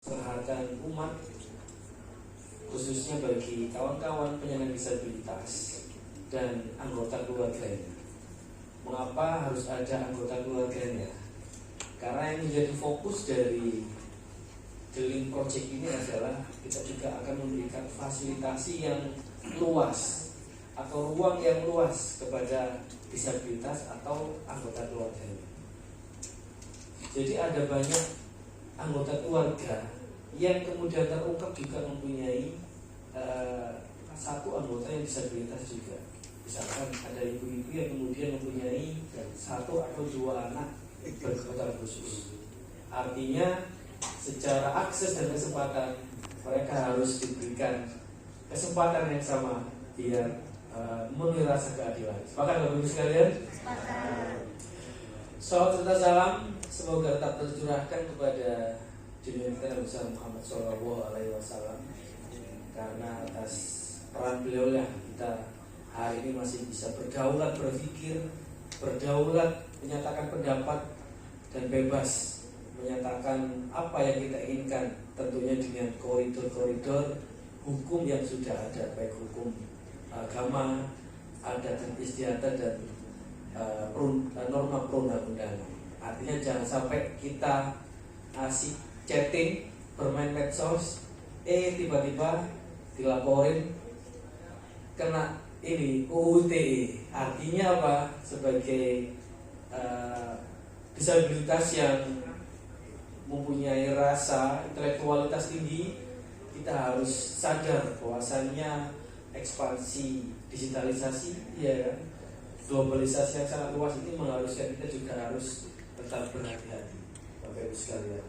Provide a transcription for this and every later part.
kesehatan umat, khususnya bagi kawan-kawan penyandang disabilitas dan anggota keluarganya. Mengapa harus ada anggota keluarganya? Karena yang menjadi fokus dari The Link Project ini adalah kita juga akan memberikan fasilitasi yang luas atau ruang yang luas kepada disabilitas atau anggota keluarganya. Jadi ada banyak anggota keluarga yang kemudian terungkap juga mempunyai satu anggota yang disabilitas juga. Misalkan ada ibu-ibu yang kemudian mempunyai satu atau dua anak berkebutuhan khusus. Artinya secara akses dan kesempatan mereka harus diberikan kesempatan yang sama biar memenuhi rasa keadilan. Sepakat Bapak Ibu sekalian? Salam serta salam semoga tetap tercurahkan kepada junjungan kita Nabi besar Muhammad Shallallahu Alaihi Wasallam, karena atas peran beliau lah kita hari ini masih bisa berdaulat berpikir, berdaulat menyatakan pendapat dan bebas menyatakan apa yang kita inginkan, tentunya dengan koridor-koridor hukum yang sudah ada, baik hukum agama, adat dan istiadat dan norma perundang-undangan. Artinya jangan sampai kita asik chatting, bermain medsos, tiba-tiba dilaporin kena ini UU ITE. Artinya apa? Sebagai disabilitas yang mempunyai rasa intelektualitas tinggi, kita harus sadar bahwasannya ekspansi digitalisasi, ya kan, globalisasi yang sangat luas ini mengharuskan kita juga harus tetap berhati-hati, Bapak Ibu sekalian.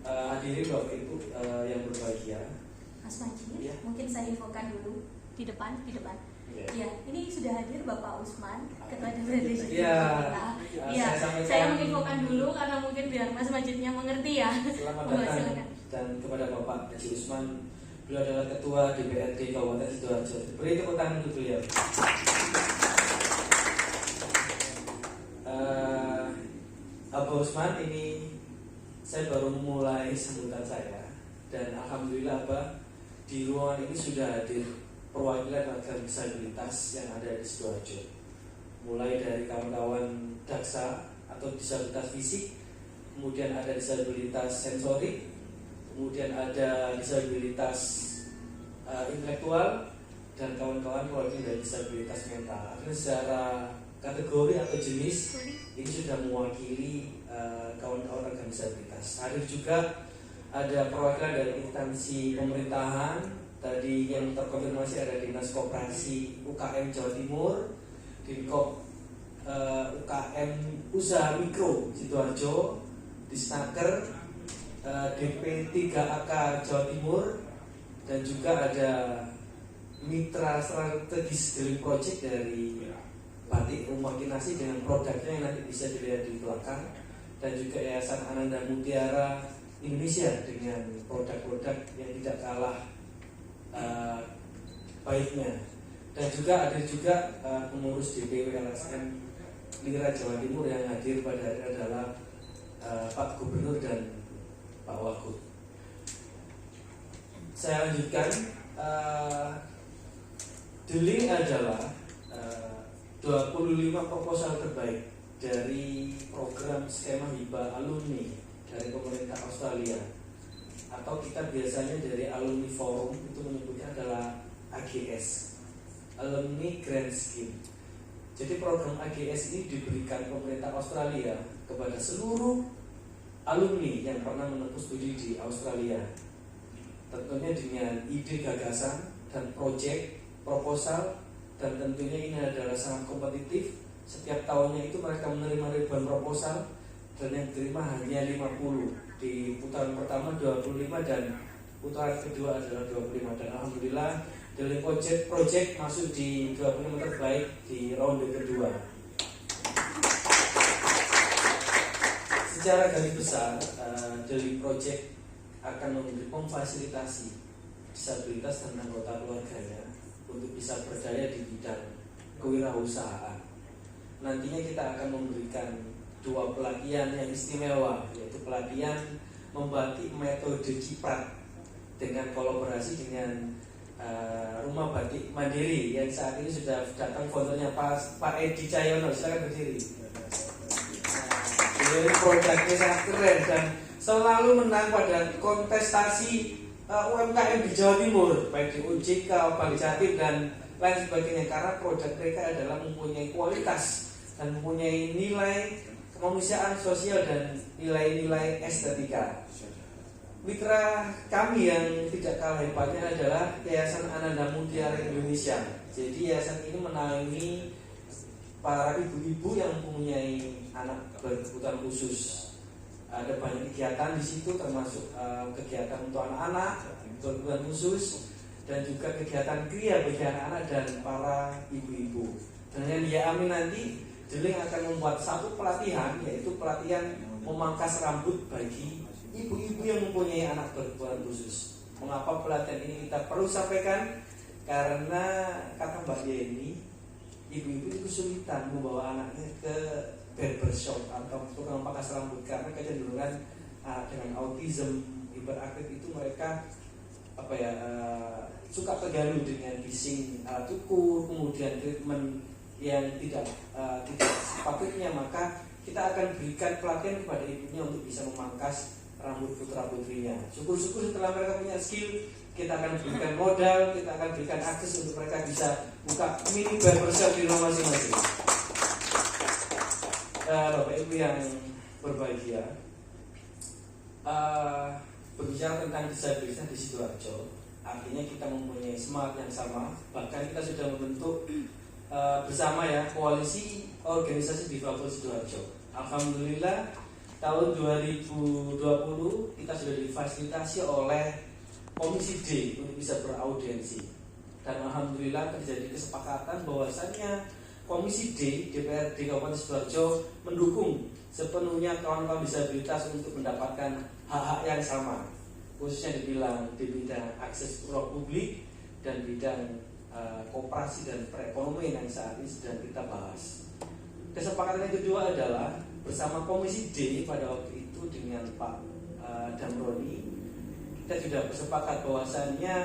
Hadirin Bapak Ibu yang berbahagia, Mas Majid, ya. Mungkin saya infokan dulu di depan. Ya. Ya, ini sudah hadir Bapak Usman, Ketua DPRD. Ya, saya menginfokan dulu karena mungkin biar Mas Majidnya mengerti ya. Selamat datang dan kepada Bapak Haji Usman. Beliau adalah Ketua DPRD Kabupaten Sidoarjo. Beri tepuk tangan untuk beliau. Bapak Usman, ini saya baru memulai sambutan saya, dan alhamdulillah di ruangan ini sudah hadir perwakilan warga disabilitas yang ada di Sidoarjo, mulai dari kawan-kawan daksa atau disabilitas fisik, kemudian ada disabilitas sensorik, kemudian ada disabilitas intelektual, dan kawan-kawan perwakilan dari disabilitas mental. Artinya secara kategori atau jenis ini sudah mewakili kawan-kawan warga disabilitas. Hadir juga ada perwakilan dari instansi pemerintahan. Tadi yang terkonfirmasi ada Dinas Koperasi UKM Jawa Timur, Dinkop UKM Usaha Mikro Sidoarjo, Disnaker, DP 3AK Jawa Timur, dan juga ada mitra strategis The Link Project dari Batik Rumah Kinasi dengan produknya yang nanti bisa dilihat di belakang, dan juga Yayasan Ananda Mutiara Indonesia dengan produk-produk yang tidak kalah baiknya. Dan juga ada juga pengurus DPW LSM Lira Jawa Timur yang hadir pada hari adalah Pak Gubernur dan Pak Wagub. Saya lanjutkan. The Link adalah 25 proposal terbaik dari program skema hibah alumni dari pemerintah Australia, atau kita biasanya dari Alumni Forum itu menyebutnya adalah AGS, Alumni Grant Scheme. Jadi program AGS ini diberikan pemerintah Australia kepada seluruh alumni yang pernah menempuh studi di Australia, tentunya dengan ide gagasan dan proyek proposal, dan tentunya ini adalah sangat kompetitif. Setiap tahunnya itu mereka menerima ribuan proposal, dan yang diterima hanya 50. Di putaran pertama 25 dan putaran kedua adalah 25, dan alhamdulillah The Link Project masuk di 25 terbaik di ronde kedua. Secara garis besar, The Link Project akan memfasilitasi disabilitas dan anggota keluarganya untuk bisa berdaya di bidang kewirausahaan. Nantinya kita akan memberikan 2 pelatihan yang istimewa, yaitu pelatihan membatik metode ciprat dengan kolaborasi dengan Rumah Batik Mandiri yang saat ini sudah datang fotonya Pak Edi Cahyono. Silakan berdiri. Jadi produknya sangat keren dan selalu menang pada kontestasi UMKM di Jawa Timur, baik di OJK, Bank Jatim dan lain sebagainya, karena produk mereka adalah mempunyai kualitas dan mempunyai nilai kemanusiaan sosial dan nilai-nilai estetika. Mitra kami yang tidak kalah hebatnya adalah Yayasan Ananda Mutiara Indonesia. Jadi yayasan ini menangani para ibu-ibu yang mempunyai anak berkebutuhan khusus. Ada banyak kegiatan di situ, termasuk kegiatan untuk anak-anak berkebutuhan khusus dan juga kegiatan kria bagi anak-anak dan para ibu-ibu. Dengan dia Amin nanti Deling akan membuat satu pelatihan, yaitu pelatihan memangkas rambut bagi ibu-ibu yang mempunyai anak berkebutuhan khusus. Mengapa pelatihan ini kita perlu sampaikan? Karena kata Mbak Yeni, ibu-ibu itu kesulitan membawa anaknya ke barbershop atau tukang pangkas rambut karena kecenderungan dengan autism, hiperaktif itu mereka suka terganggu dengan bising alat ukur, kemudian treatment yang tidak sepatutnya. Maka kita akan berikan pelatihan kepada ibunya untuk bisa memangkas rambut putra putrinya. Syukur-syukur setelah mereka punya skill, kita akan berikan modal, kita akan berikan akses untuk mereka bisa buka mini barbershop di rumah masing-masing. Bapak Ibu yang berbahagia, berbicara tentang disabilitas di Sidoarjo, artinya kita mempunyai semangat yang sama. Bahkan kita sudah membentuk bersama ya koalisi organisasi difabel Sidoarjo. Alhamdulillah tahun 2020 kita sudah difasilitasi oleh Komisi D untuk bisa beraudiensi, dan alhamdulillah terjadi kesepakatan bahwasannya Komisi D DPRD Kabupaten Sidoarjo mendukung sepenuhnya kawan-kawan disabilitas untuk mendapatkan hak-hak yang sama, khususnya di bidang akses ruang publik dan bidang koperasi dan perekonomian yang saat ini sedang kita bahas. Kesepakatan yang kedua adalah bersama Komisi D pada waktu itu dengan Pak Damroni, kita sudah bersepakat bahwasannya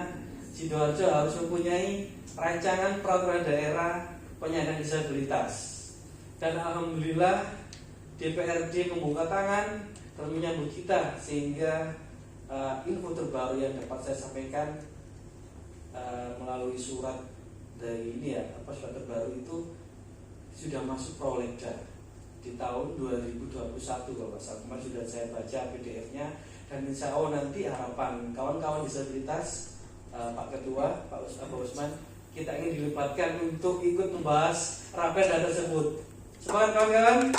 Sidoarjo harus mempunyai rancangan peraturan daerah penyandang disabilitas. Dan alhamdulillah DPRD membuka tangan dan menyambut kita, sehingga info terbaru yang dapat saya sampaikan melalui surat dari ini surat terbaru itu sudah masuk prolegda di tahun 2021 Bapak. Kemarin sudah saya baca PDF-nya, dan insya Allah nanti harapan kawan-kawan disabilitas, Pak Ketua, Pak Usman, kita ingin dilibatkan untuk ikut membahas raperda tersebut. Semangat kawan-kawan.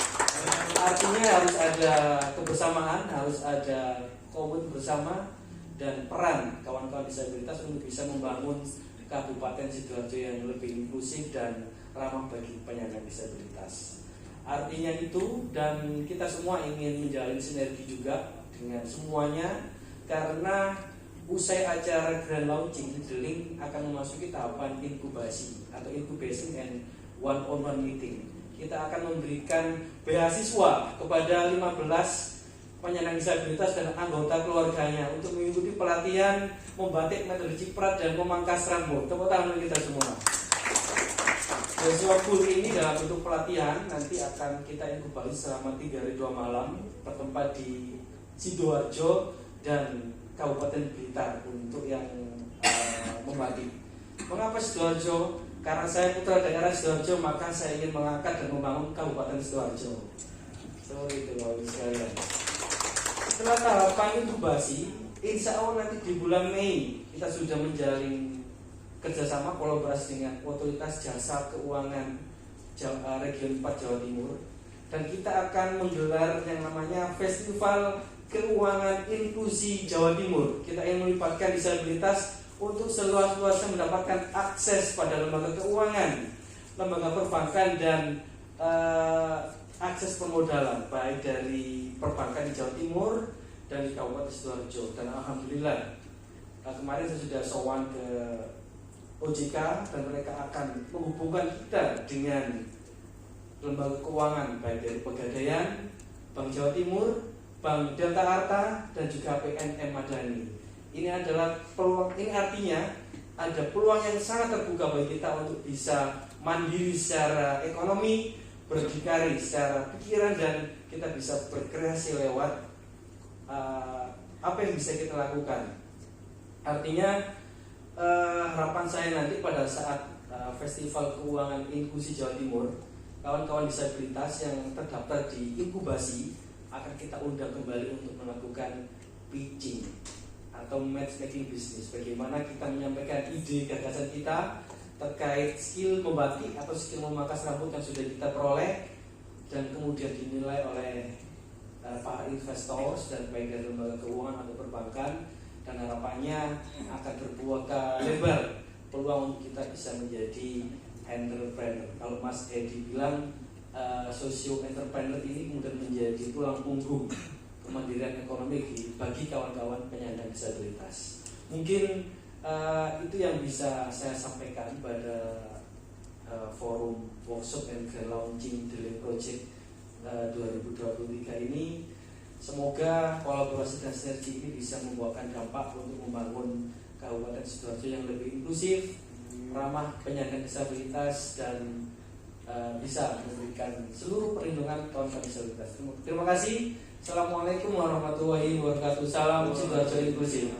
Artinya harus ada kebersamaan, harus ada komitmen bersama dan peran kawan-kawan disabilitas untuk bisa membangun Kabupaten Sidoarjo yang lebih inklusif dan ramah bagi penyandang disabilitas. Artinya itu, dan kita semua ingin menjalin sinergi juga dengan semuanya, karena usai acara grand launching, Deling akan memasuki tahapan inkubasi atau incubation and one-on-one meeting. Kita akan memberikan beasiswa kepada 15 penyandang disabilitas dan anggota keluarganya untuk mengikuti pelatihan membatik metode ciprat dan memangkas rambut. Tepuk tangan kita semua. Beasiswa full ini dalam bentuk pelatihan nanti akan kita inkubasi selama 3 hari 2 malam, bertempat di Sidoarjo dan Kabupaten Blitar untuk yang membatik. Mengapa Sidoarjo? Karena saya putra daerah Sidoarjo, maka saya ingin mengangkat dan membangun Kabupaten Sidoarjo. Seperti itu Bapak sekalian. Setelah tahapan inkubasi, insya Allah nanti di bulan Mei kita sudah menjalin kerjasama kolaborasi dengan Otoritas Jasa Keuangan Region 4 Jawa Timur, dan kita akan menggelar yang namanya Festival Keuangan Inklusi Jawa Timur. Kita ingin melibatkan disabilitas untuk seluas-luasnya mendapatkan akses pada lembaga keuangan, lembaga perbankan dan akses permodalan baik dari perbankan di Jawa Timur dan di Kabupaten Sidoarjo. Dan alhamdulillah kemarin saya sudah sowan ke OJK dan mereka akan menghubungkan kita dengan lembaga keuangan baik dari Pegadaian, Bank Jawa Timur, Bank Delta Arta dan juga PNM Madani. Ini adalah peluang, ini artinya ada peluang yang sangat terbuka bagi kita untuk bisa mandiri secara ekonomi, berdikari secara pikiran, dan kita bisa berkreasi lewat apa yang bisa kita lakukan. Artinya harapan saya nanti pada saat Festival Keuangan Inklusi Jawa Timur, kawan-kawan disabilitas yang terdaftar di inkubasi akan kita undang kembali untuk melakukan pitching atau matchmaking bisnis. Bagaimana kita menyampaikan ide gagasan kita terkait skill membatik atau skill memangkas rambut yang sudah kita peroleh dan kemudian dinilai oleh para investor dan baik dari lembaga keuangan atau perbankan, dan harapannya akan terbuka lebar peluang untuk kita bisa menjadi entrepreneur. Kalau Mas Edi bilang socio entrepreneur ini kemudian menjadi tulang punggung kemandirian ekonomi bagi kawan-kawan penyandang disabilitas. Mungkin itu yang bisa saya sampaikan pada forum workshop and grand launching Delay Project 2023 ini. Semoga kolaborasi dan sinergi ini bisa membawakan dampak untuk membangun Kabupaten Sidoarjo yang lebih inklusif, ramah penyandang disabilitas, dan bisa memberikan seluruh perlindungan kawan-kawan disabilitas. Terima kasih. Assalamualaikum warahmatullahi wabarakatuh. Salam Sidoarjo inklusif.